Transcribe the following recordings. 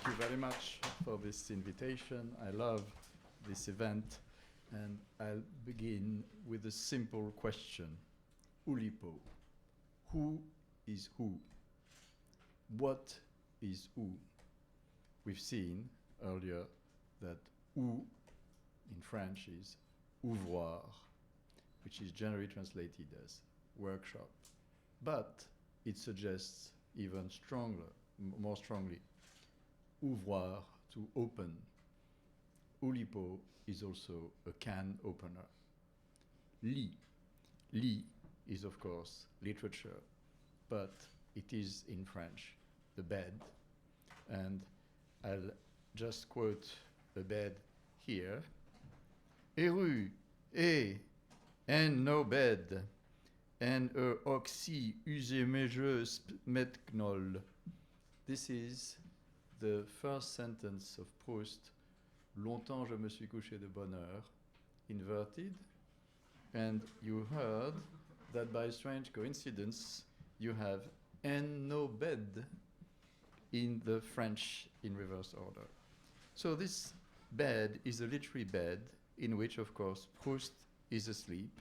you very much for this invitation. I love this event, and I'll begin with a simple question. Oulipo. Who is who? What is who? We've seen earlier that ou in French is Ouvroir, which is generally translated as workshop. But it suggests even stronger, more strongly, Ouvroir, to open. Oulipo is also a can opener. Lit. Lit is, of course, literature, but it is in French, the bed. And I'll just quote the bed here. Eru, en no bed, en oxy usemejeus metgnol. This is the first sentence of Proust, Longtemps je me suis couché de bonne heure, inverted. And you heard that by strange coincidence, you have en no bed in the French in reverse order. So this bed is a literary bed in which, of course, Proust is asleep,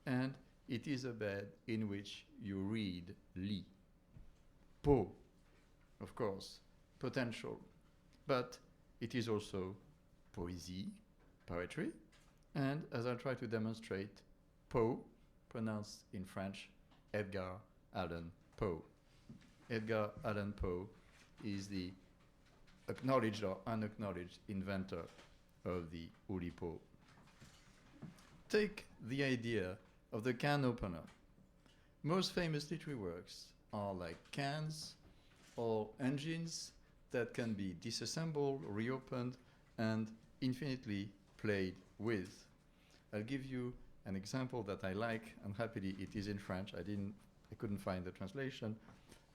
and it is a bed in which you read lit. Po, of course, potential, but it is also poésie, poetry, and as I'll try to demonstrate, Poe, pronounced in French, Edgar Allan Poe. Edgar Allan Poe is the acknowledged or unacknowledged inventor of the Oulipo. Take the idea of the can opener. Most famous literary works are like cans or engines that can be disassembled, reopened, and infinitely played with. I'll give you an example that I like, and happily it is in French. I couldn't find the translation,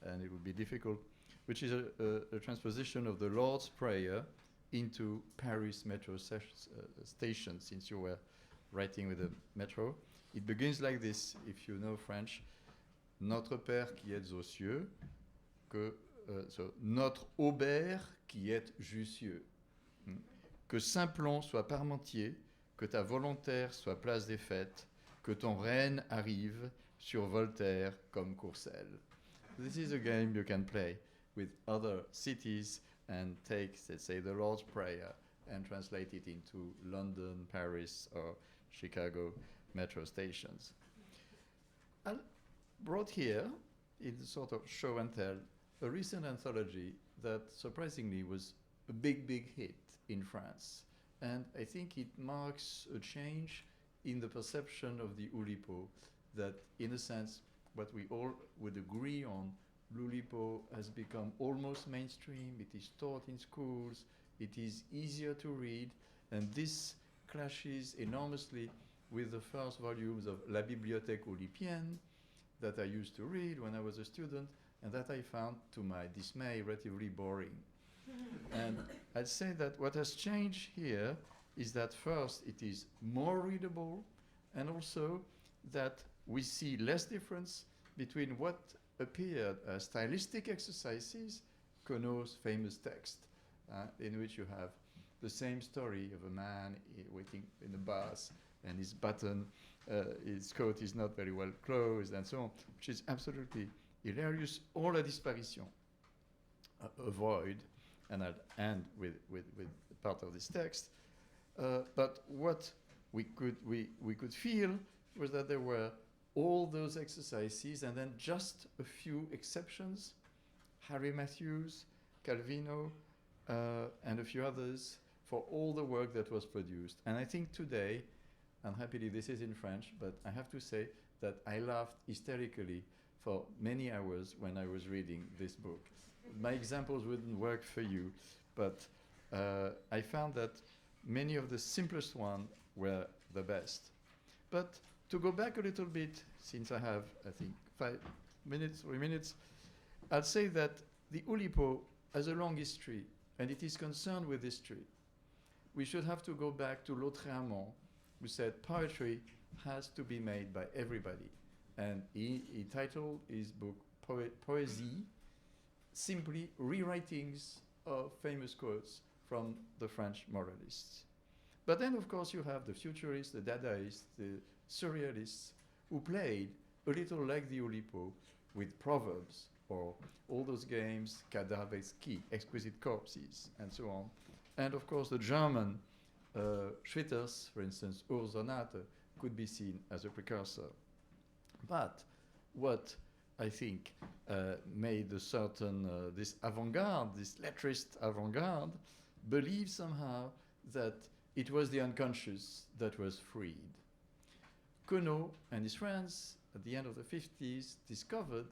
and it would be difficult, which is a transposition of the Lord's Prayer into Paris metro station, since you were writing with the metro. It begins like this, if you know French. Notre Père qui êtes aux cieux, so notre Aubert qui êtes Jussieu. Que Simplon soit Parmentier, que ta volontaire soit place des fêtes, que ton règne arrive sur Voltaire comme Courcelles. This is a game you can play with other cities and take, let's say, the Lord's Prayer and translate it into London, Paris, or Chicago metro stations. I brought here, in sort of show and tell, a recent anthology that surprisingly was a big, big hit in France. And I think it marks a change in the perception of the Oulipo, that in a sense, what we all would agree on, l'Oulipo has become almost mainstream, it is taught in schools, it is easier to read, and this clashes enormously with the first volumes of La Bibliothèque Oulipienne that I used to read when I was a student, and that I found, to my dismay, relatively boring. And I'd say that what has changed here is that first it is more readable, and also that we see less difference between what appeared as stylistic exercises, Queneau's famous text, in which you have the same story of a man waiting in a bus, and his his coat is not very well closed, and so on, which is absolutely hilarious, or La Disparition. Avoid, and I'll end with part of this text. But what we could feel was that there were all those exercises, and then just a few exceptions, Harry Matthews, Calvino, and a few others, for all the work that was produced. And I think today, and happily this is in French, but I have to say that I laughed hysterically for many hours when I was reading this book. My examples wouldn't work for you, but I found that many of the simplest ones were the best. But to go back a little bit, since I have, I think, 3 minutes, I'd say that the Oulipo has a long history, and it is concerned with history. We should have to go back to Lautréamont, who said poetry has to be made by everybody. And he titled his book Poésie, simply rewritings of famous quotes from the French moralists. But then, of course, you have the futurists, the Dadaists, the surrealists, who played a little like the Oulipo with proverbs or all those games, cadavres qui, exquisite corpses, and so on. And of course, the German Schwitters, for instance, Ursonate, could be seen as a precursor. But what I think made a certain, this avant-garde, this lettrist avant-garde, believe somehow that it was the unconscious that was freed. Queneau and his friends, at the end of the 50s, discovered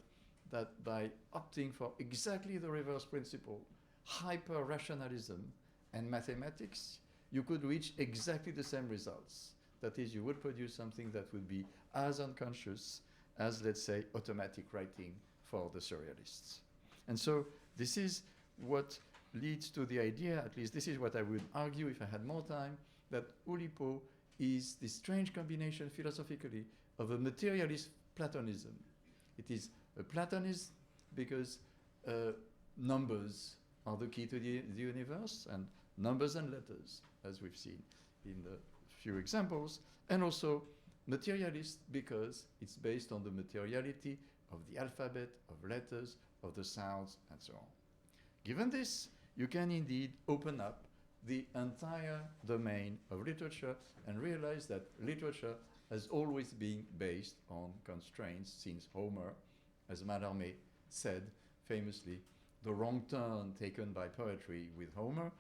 that by opting for exactly the reverse principle, hyper-rationalism and mathematics, you could reach exactly the same results. That is, you would produce something that would be as unconscious as, let's say, automatic writing for the surrealists. And so this is what leads to the idea, at least this is what I would argue if I had more time, that Oulipo is this strange combination philosophically of a materialist Platonism. It is a Platonist because numbers are the key to the universe, and numbers and letters, as we've seen in the few examples, and also materialist because it's based on the materiality of the alphabet, of letters, of the sounds, and so on. Given this, you can indeed open up the entire domain of literature and realize that literature has always been based on constraints since Homer, as Mallarmé said famously, the wrong turn taken by poetry with Homer,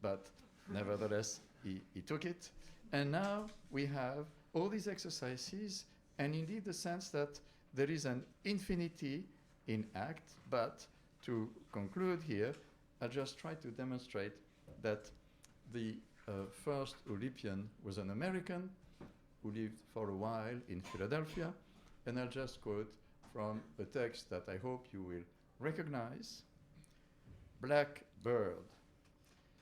but nevertheless, he took it. And now we have all these exercises, and indeed the sense that there is an infinity in act, but to conclude here, I'll just try to demonstrate that the first Oulipian was an American who lived for a while in Philadelphia, and I'll just quote from a text that I hope you will recognize. Black bird.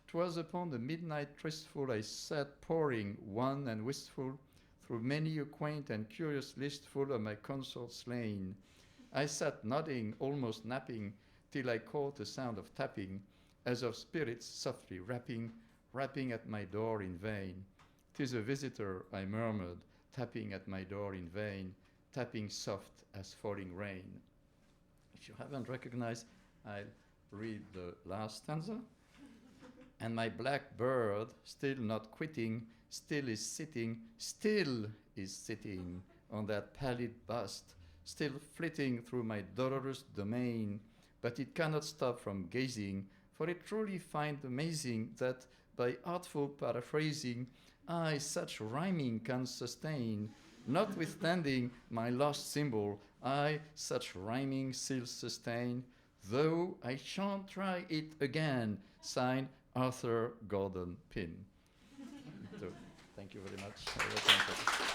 'Twas upon the midnight tristful I sat poring, wan and wistful, through many a quaint and curious listful of my consort slain. I sat nodding, almost napping, till I caught a sound of tapping, as of spirits softly rapping, rapping at my door in vain. 'Tis a visitor, I murmured, tapping at my door in vain, tapping soft as falling rain. If you haven't recognized, I'll read the last stanza. And my black bird, still not quitting, still is sitting on that pallid bust, still flitting through my dolorous domain, but it cannot stop from gazing, for it truly find amazing that by artful paraphrasing, I such rhyming can sustain, notwithstanding my lost symbol, I such rhyming still sustain, though I shan't try it again, signed Arthur Gordon Pym. So, thank you very much.